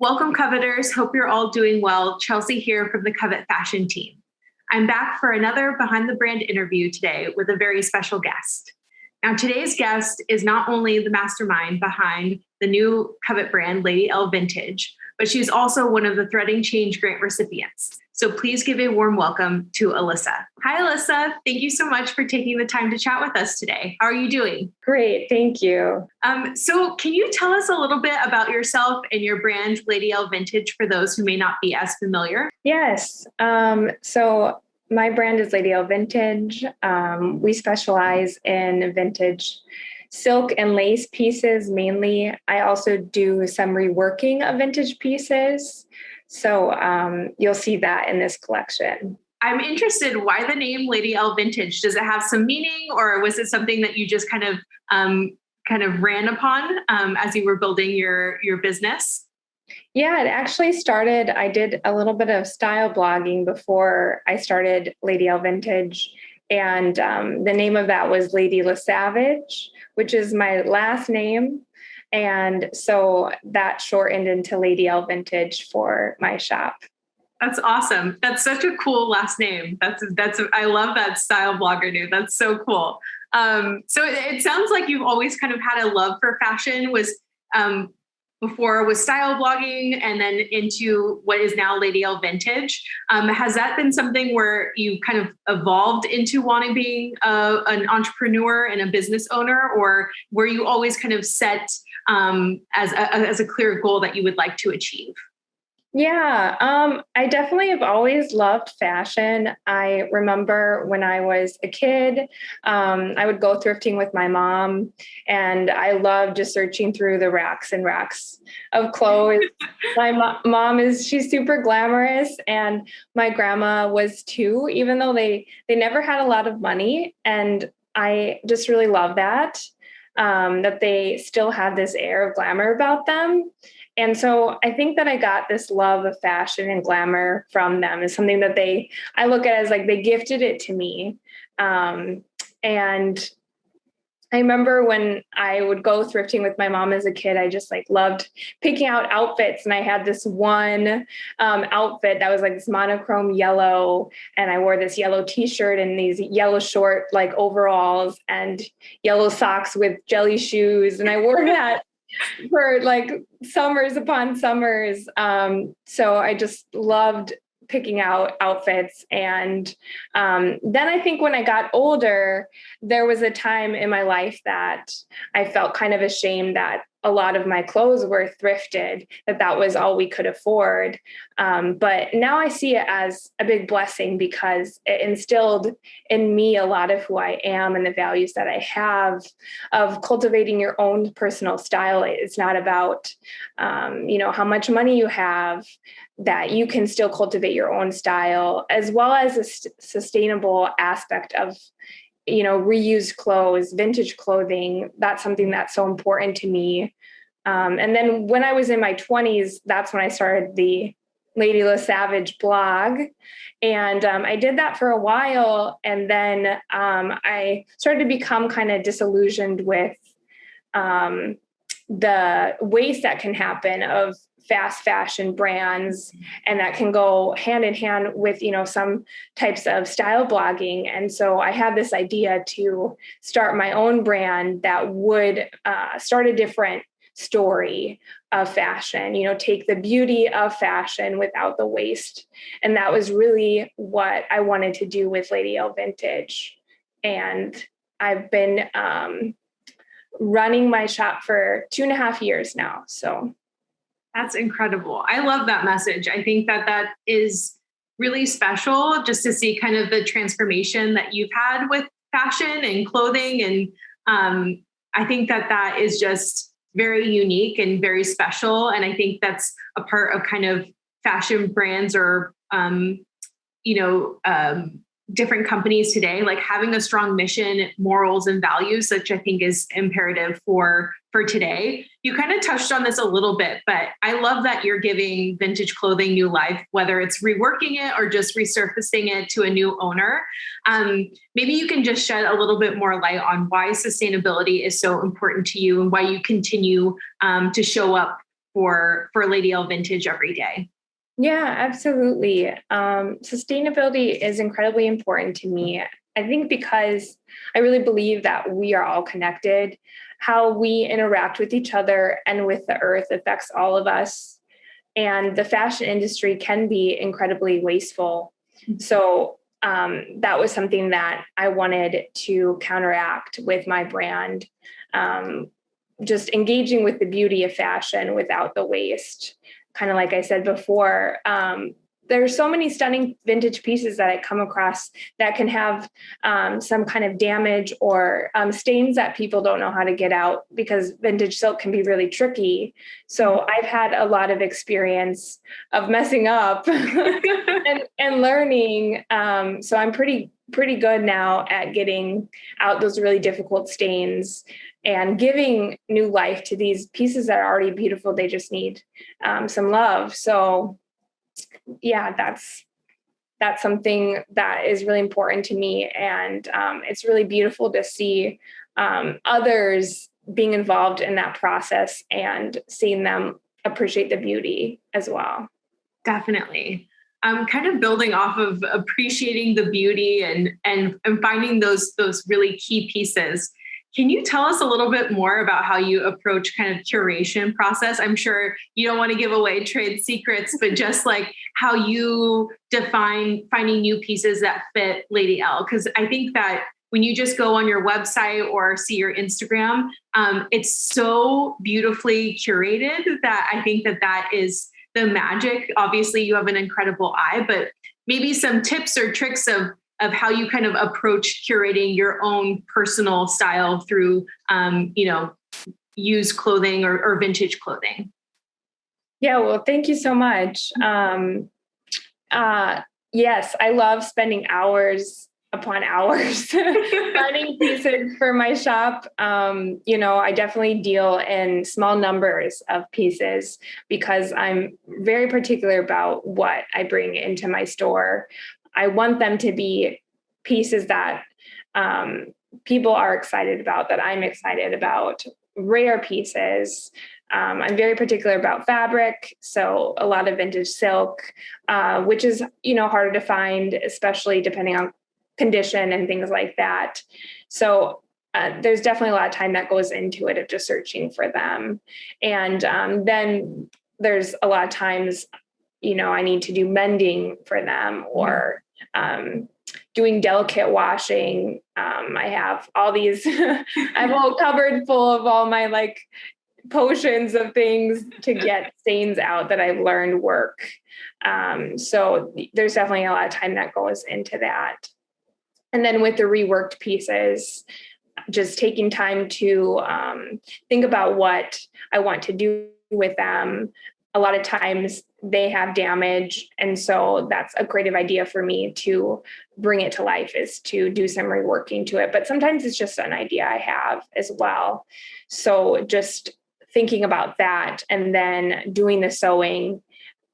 Welcome, Coveters. Hope you're all doing well. Chelsea here from the Covet Fashion team. I'm back for another Behind the Brand interview today with a very special guest. Now, today's guest is not only the mastermind behind the new Covet brand, Lady L Vintage, but she's also one of the Threading Change Grant recipients. So please give a warm welcome to Alyssa. Hi, Alyssa. Thank you so much for taking the time to chat with us today. How are you doing? Great. Thank you. So can you tell us a little bit about yourself and your brand, Lady L Vintage, for those who may not be as familiar? Yes. So my brand is Lady L Vintage. We specialize in vintage silk and lace pieces mainly. I also do some reworking of vintage pieces. So you'll see that in this collection. I'm interested, why the name Lady L Vintage? Does it have some meaning, or was it something that you just kind of ran upon as you were building your business? Yeah, it actually started, I did a little bit of style blogging before I started Lady L Vintage. And the name of that was Alyssa LeSavage, which is my last name. And so that shortened into Lady L Vintage for my shop. That's awesome. That's such a cool last name. I love that style blogger name. That's so cool. So it sounds like you've always kind of had a love for fashion. Before was style blogging, and then into what is now Lady L Vintage. Has that been something where you kind of evolved into wanting being an entrepreneur and a business owner, or were you always kind of set as a clear goal that you would like to achieve? Yeah, I definitely have always loved fashion. I remember when I was a kid, I would go thrifting with my mom, and I loved just searching through the racks and racks of clothes. My mom she's super glamorous, and my grandma was too, even though they never had a lot of money. And I just really love that they still had this air of glamour about them. And so I think that I got this love of fashion and glamour from them. Is something that I look at as like they gifted it to me. And I remember when I would go thrifting with my mom as a kid, I just loved picking out outfits. And I had this one outfit that was like this monochrome yellow. And I wore this yellow t-shirt and these yellow short overalls and yellow socks with jelly shoes. And I wore that for summers upon summers. So I just loved picking out outfits. And then I think when I got older, there was a time in my life that I felt kind of ashamed that a lot of my clothes were thrifted, that was all we could afford. But now I see it as a big blessing because it instilled in me a lot of who I am and the values that I have of cultivating your own personal style. It's not about, how much money you have, that you can still cultivate your own style, as well as a sustainable aspect of reused clothes, vintage clothing. That's something that's so important to me. And then when I was in my 20s, that's when I started the Lady LeSavage blog. And I did that for a while. And then I started to become kind of disillusioned with the waste that can happen of fast fashion brands, and that can go hand in hand with, some types of style blogging. And so I had this idea to start my own brand that would start a different story of fashion, take the beauty of fashion without the waste. And that was really what I wanted to do with Lady L Vintage. And I've been running my shop for 2.5 years now. So that's incredible. I love that message. I think that is really special, just to see kind of the transformation that you've had with fashion and clothing. And I think that is just very unique and very special. And I think that's a part of kind of fashion brands or, different companies today, having a strong mission, morals, and values, which I think is imperative for today. You kind of touched on this a little bit, but I love that you're giving vintage clothing new life, whether it's reworking it or just resurfacing it to a new owner. Maybe you can just shed a little bit more light on why sustainability is so important to you and why you continue to show up for Lady L Vintage every day? Yeah, absolutely. Sustainability is incredibly important to me. I think because I really believe that we are all connected. How we interact with each other and with the earth affects all of us. And the fashion industry can be incredibly wasteful. So that was something that I wanted to counteract with my brand. Just engaging with the beauty of fashion without the waste. Kind of like I said before, there's so many stunning vintage pieces that I come across that can have some kind of damage or stains that people don't know how to get out, because vintage silk can be really tricky. So I've had a lot of experience of messing up and learning. So I'm pretty good now at getting out those really difficult stains and giving new life to these pieces that are already beautiful. They just need some love. So yeah, that's something that is really important to me. And it's really beautiful to see others being involved in that process and seeing them appreciate the beauty as well. Definitely. Kind of building off of appreciating the beauty and finding those really key pieces. Can you tell us a little bit more about how you approach kind of curation process? I'm sure you don't want to give away trade secrets, but just like how you define finding new pieces that fit Lady L. Because I think that when you just go on your website or see your Instagram, it's so beautifully curated that I think that is the magic. Obviously, you have an incredible eye, but maybe some tips or tricks of how you kind of approach curating your own personal style through, used clothing or vintage clothing. Yeah, well, thank you so much. Yes, I love spending hours upon hours finding pieces for my shop. I definitely deal in small numbers of pieces because I'm very particular about what I bring into my store. I want them to be pieces that people are excited about, that I'm excited about, rare pieces. I'm very particular about fabric. So a lot of vintage silk, which is, harder to find, especially depending on condition and things like that. So there's definitely a lot of time that goes into it of just searching for them. And then there's a lot of times, I need to do mending for them or doing delicate washing. I have all these, I have a whole cupboard full of all my potions of things to get stains out that I've learned work. So there's definitely a lot of time that goes into that. And then with the reworked pieces, just taking time to think about what I want to do with them. A lot of times they have damage. And so that's a creative idea for me to bring it to life, is to do some reworking to it. But sometimes it's just an idea I have as well. So just thinking about that and then doing the sewing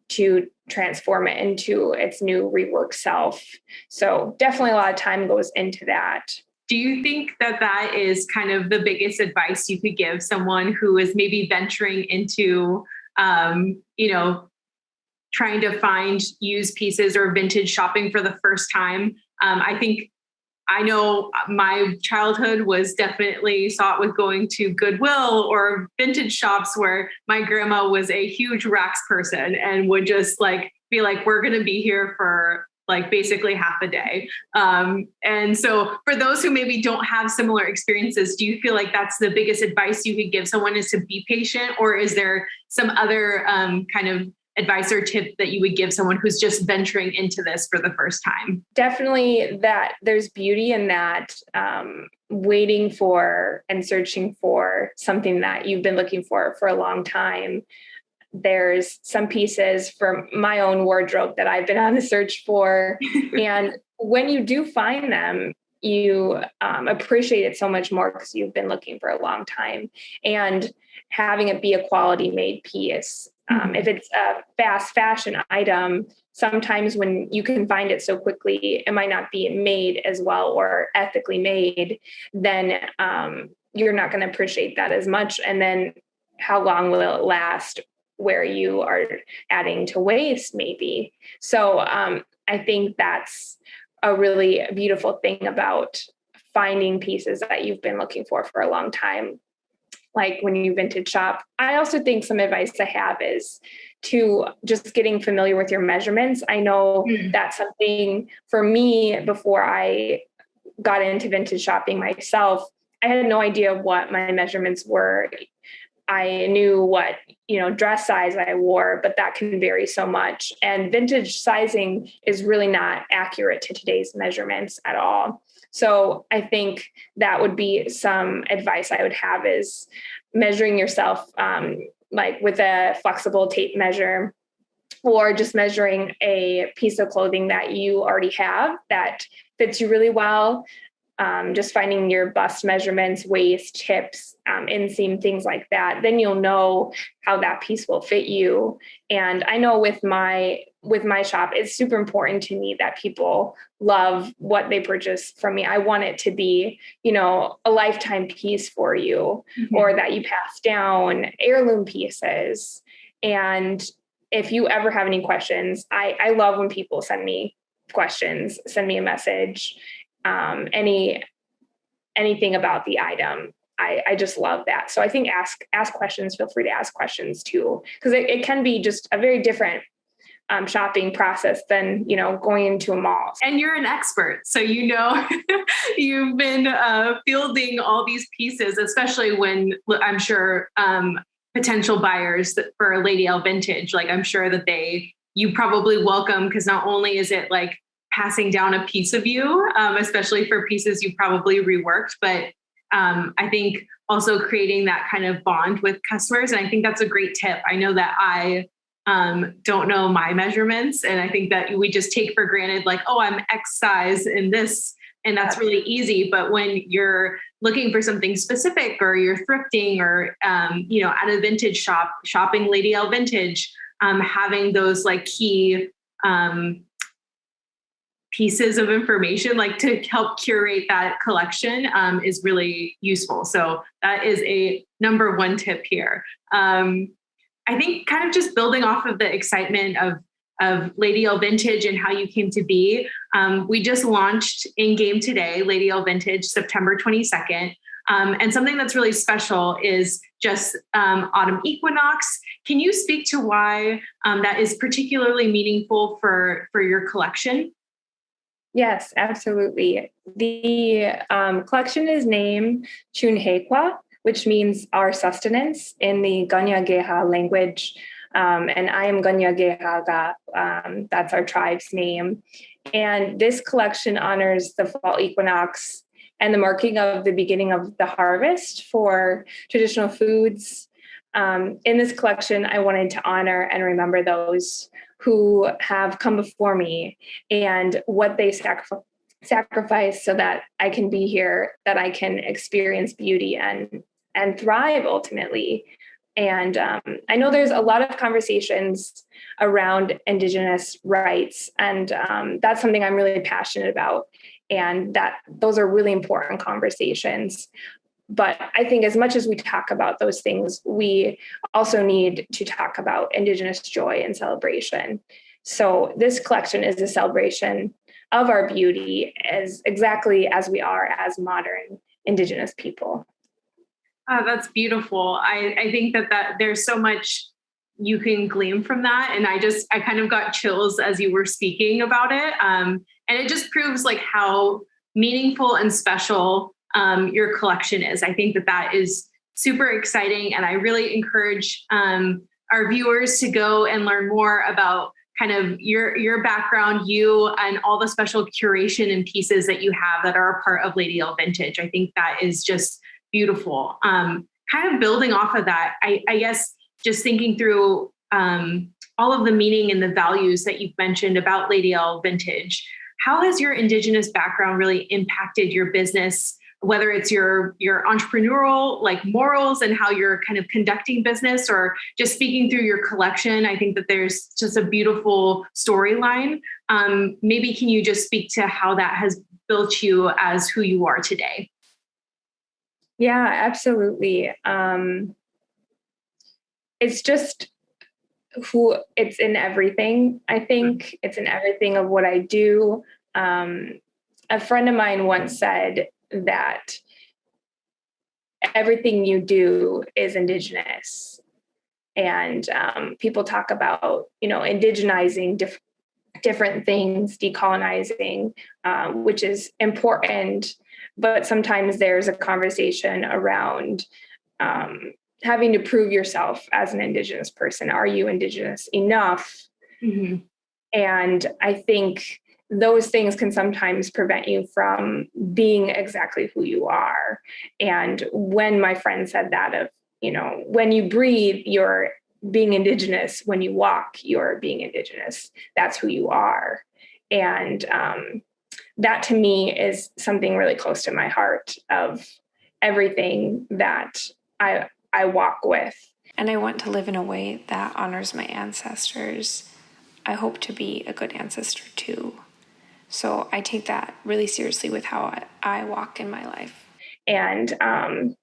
to transform it into its new rework self. So definitely a lot of time goes into that. Do you think that is kind of the biggest advice you could give someone who is maybe venturing into, trying to find used pieces or vintage shopping for the first time? I know my childhood was definitely sought with going to Goodwill or vintage shops where my grandma was a huge racks person and would just be like, we're going to be here for basically half a day. And so for those who maybe don't have similar experiences, do you feel like that's the biggest advice you could give someone, is to be patient? Or is there some other kind of advice or tip that you would give someone who's just venturing into this for the first time? Definitely that there's beauty in that, waiting for and searching for something that you've been looking for a long time. There's some pieces from my own wardrobe that I've been on the search for. And when you do find them, you appreciate it so much more because you've been looking for a long time. And having it be a quality made piece. If it's a fast fashion item, sometimes when you can find it so quickly, it might not be made as well or ethically made, then you're not going to appreciate that as much. And then how long will it last? where you are adding to waste maybe. So I think that's a really beautiful thing about finding pieces that you've been looking for a long time. Like when you vintage shop, I also think some advice I have is to just getting familiar with your measurements. I know that's something for me before I got into vintage shopping myself. I had no idea what my measurements were. I knew what, dress size I wore, but that can vary so much. And vintage sizing is really not accurate to today's measurements at all. So I think that would be some advice I would have is measuring yourself like with a flexible tape measure, or just measuring a piece of clothing that you already have that fits you really well. Just finding your bust measurements, waist, hips, inseam, things like that. Then you'll know how that piece will fit you. And I know with my shop, it's super important to me that people love what they purchase from me. I want it to be, a lifetime piece for you, or that you pass down, heirloom pieces. And if you ever have any questions, I love when people send me questions, send me a message. Anything about the item. I just love that. So I think ask questions, feel free to ask questions too, because it can be just a very different shopping process than, going into a mall. And you're an expert. So, you've been fielding all these pieces, especially when I'm sure potential buyers for Lady L Vintage, like I'm sure that you probably welcome, because not only is it like passing down a piece of you, especially for pieces you probably reworked, but I think also creating that kind of bond with customers. And I think that's a great tip. I know that I don't know my measurements, and I think that we just take for granted, like, oh, I'm X size in this, and that's really easy. But when you're looking for something specific, or you're thrifting, or at a vintage shop, shopping Lady L Vintage, having those like key pieces of information, like to help curate that collection, is really useful. So that is a number one tip here. I think kind of just building off of the excitement of Lady L Vintage and how you came to be. We just launched in game today, Lady L Vintage, September 22nd. And something that's really special is just autumn equinox. Can you speak to why that is particularly meaningful for your collection? Yes, absolutely. The collection is named Chunhekwa, which means our sustenance in the Ganyageha language. And I am Ganyagehaga. That's our tribe's name. And this collection honors the fall equinox and the marking of the beginning of the harvest for traditional foods. In this collection, I wanted to honor and remember those who have come before me and what they sacrifice so that I can be here, that I can experience beauty and thrive ultimately. And I know there's a lot of conversations around Indigenous rights, and that's something I'm really passionate about. And those are really important conversations. But I think as much as we talk about those things, we also need to talk about Indigenous joy and celebration. So this collection is a celebration of our beauty as exactly as we are as modern Indigenous people. Oh, that's beautiful. I think that there's so much you can glean from that. And I kind of got chills as you were speaking about it. And it just proves like how meaningful and special your collection is. I think that is super exciting. And I really encourage our viewers to go and learn more about kind of your background, you and all the special curation and pieces that you have that are a part of Lady L Vintage. I think that is just beautiful. Kind of building off of that, I guess just thinking through all of the meaning and the values that you've mentioned about Lady L Vintage, how has your Indigenous background really impacted your business, whether it's your entrepreneurial like morals and how you're kind of conducting business, or just speaking through your collection? I think that there's just a beautiful storyline. Maybe can you just speak to how that has built you as who you are today? Yeah, absolutely. It's just who it's in everything. I think it's in everything of what I do. A friend of mine once said that everything you do is indigenous. And people talk about, indigenizing different things, decolonizing, which is important. But sometimes there's a conversation around having to prove yourself as an indigenous person. Are you indigenous enough? Mm-hmm. And I think those things can sometimes prevent you from being exactly who you are. And when my friend said that of, when you breathe, you're being indigenous. When you walk, you're being indigenous. That's who you are. And that to me is something really close to my heart of everything that I walk with. And I want to live in a way that honors my ancestors. I hope to be a good ancestor too. So I take that really seriously with how I walk in my life. And I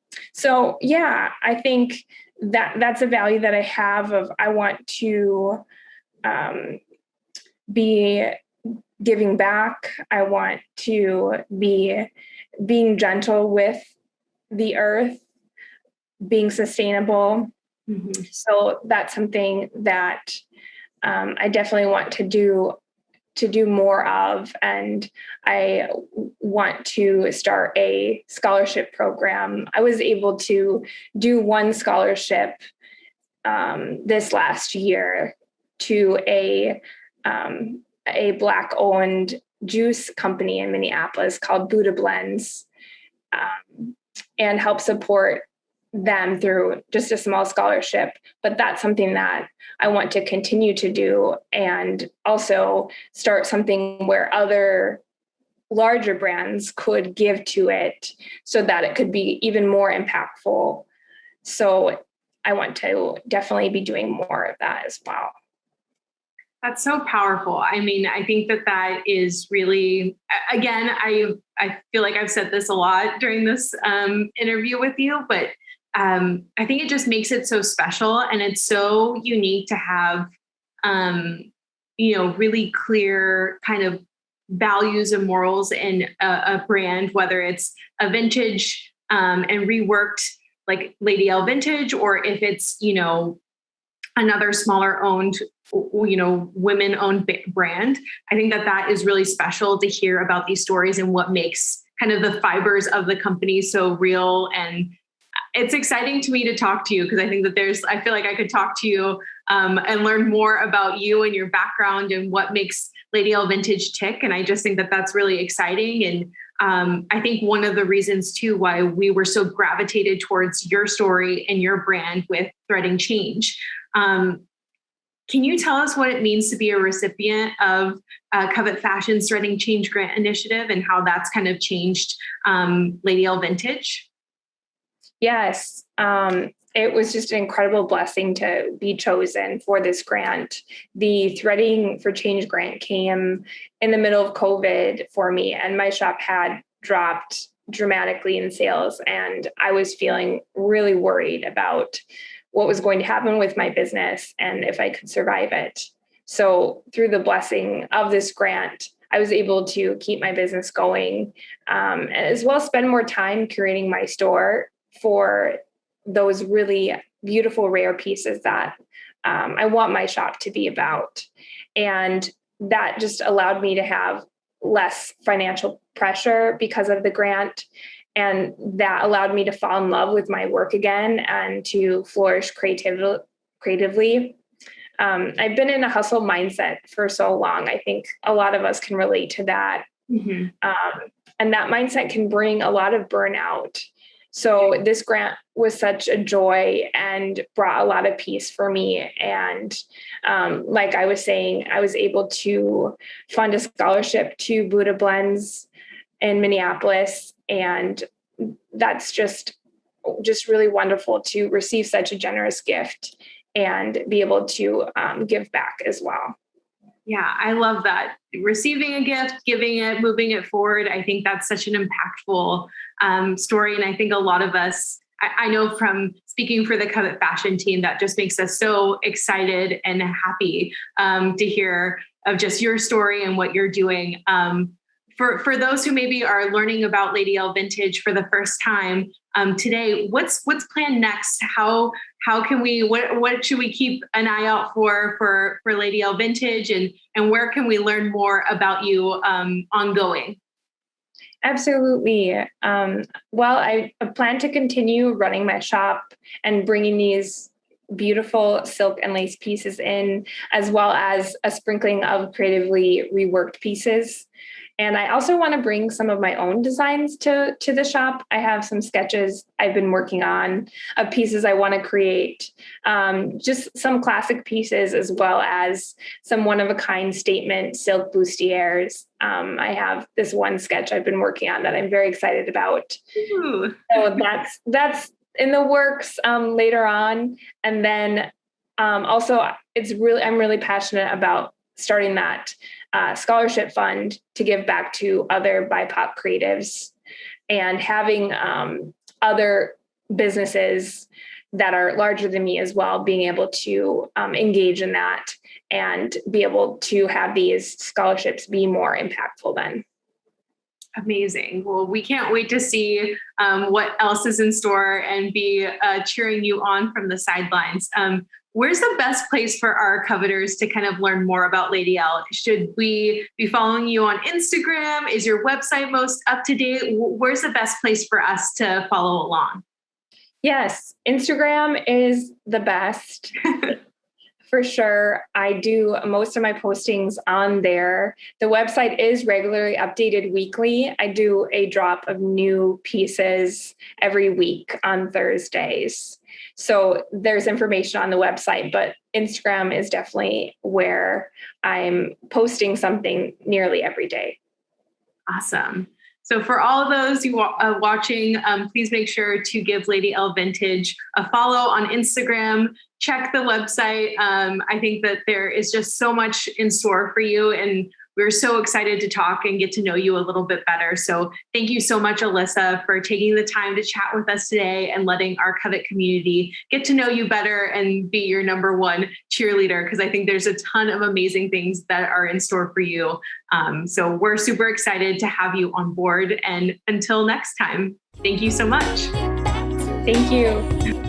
think that's a value that I have of I want to be giving back. I want to be being gentle with the earth, being sustainable. Mm-hmm. So that's something that I definitely want to do more of. And I want to start a scholarship program. I was able to do one scholarship this last year to a Black-owned juice company in Minneapolis called Buddha Blends, and help support them through just a small scholarship. But that's something that I want to continue to do, and also start something where other larger brands could give to it so that it could be even more impactful. So I want to definitely be doing more of that as well. That's so powerful. I mean, I think that is really, again, I feel like I've said this a lot during this interview with you, but I think it just makes it so special, and it's so unique to have, really clear kind of values and morals in a brand, whether it's a vintage and reworked like Lady L Vintage, or if it's, another smaller owned, women owned brand. I think that is really special to hear about these stories and what makes kind of the fibers of the company so real. And it's exciting to me to talk to you, because I think that I feel like I could talk to you and learn more about you and your background and what makes Lady L Vintage tick. And I just think that that's really exciting. And I think one of the reasons too why we were so gravitated towards your story and your brand with Threading Change. Can you tell us what it means to be a recipient of Covet Fashion's Threading Change Grant Initiative and how that's kind of changed Lady L Vintage? Yes. It was just an incredible blessing to be chosen for this grant. The Threading for Change grant came in the middle of COVID for me, and my shop had dropped dramatically in sales, and I was feeling really worried about what was going to happen with my business and if I could survive it. So through the blessing of this grant, I was able to keep my business going, and as well spend more time curating my store for those really beautiful, rare pieces that I want my shop to be about. And that just allowed me to have less financial pressure because of the grant. And that allowed me to fall in love with my work again and to flourish creatively. I've been in a hustle mindset for so long. I think a lot of us can relate to that. Mm-hmm. And that mindset can bring a lot of burnout. So this grant was such a joy and brought a lot of peace for me. And like I was saying, I was able to fund a scholarship to Buddha Blends in Minneapolis. And that's just really wonderful to receive such a generous gift and be able to give back as well. Yeah, I love that. Receiving a gift, giving it, moving it forward. I think that's such an impactful story. And I think a lot of us I know from speaking for the Covet fashion team, that just makes us so excited and happy to hear of just your story and what you're doing. For those who maybe are learning about Lady L Vintage for the first time today, what's planned next? How can we, what should we keep an eye out for Lady L Vintage, and where can we learn more about you ongoing? Absolutely. Well, I plan to continue running my shop and bringing these beautiful silk and lace pieces in, as well as a sprinkling of creatively reworked pieces. And I also want to bring some of my own designs to the shop. I have some sketches I've been working on of pieces I want to create, just some classic pieces, as well as some one-of-a-kind statement silk bustiers. I have this one sketch I've been working on that I'm very excited about. Ooh. So that's in the works later on. And then also, I'm really passionate about starting that scholarship fund to give back to other BIPOC creatives, and having other businesses that are larger than me as well, being able to engage in that and be able to have these scholarships be more impactful then. Amazing. Well, we can't wait to see what else is in store and be cheering you on from the sidelines. Where's the best place for our coveters to kind of learn more about Lady L? Should we be following you on Instagram? Is your website most up to date? Where's the best place for us to follow along? Yes, Instagram is the best. For sure. I do most of my postings on there. The website is regularly updated weekly. I do a drop of new pieces every week on Thursdays. So there's information on the website, but Instagram is definitely where I'm posting something nearly every day. Awesome. So for all of those who are watching, please make sure to give Lady L Vintage a follow on Instagram. Check the website. I think that there is just so much in store for you, and we're so excited to talk and get to know you a little bit better. So thank you so much, Alyssa, for taking the time to chat with us today and letting our Covet community get to know you better and be your number one cheerleader, because I think there's a ton of amazing things that are in store for you. So we're super excited to have you on board. And until next time, thank you so much. Thank you.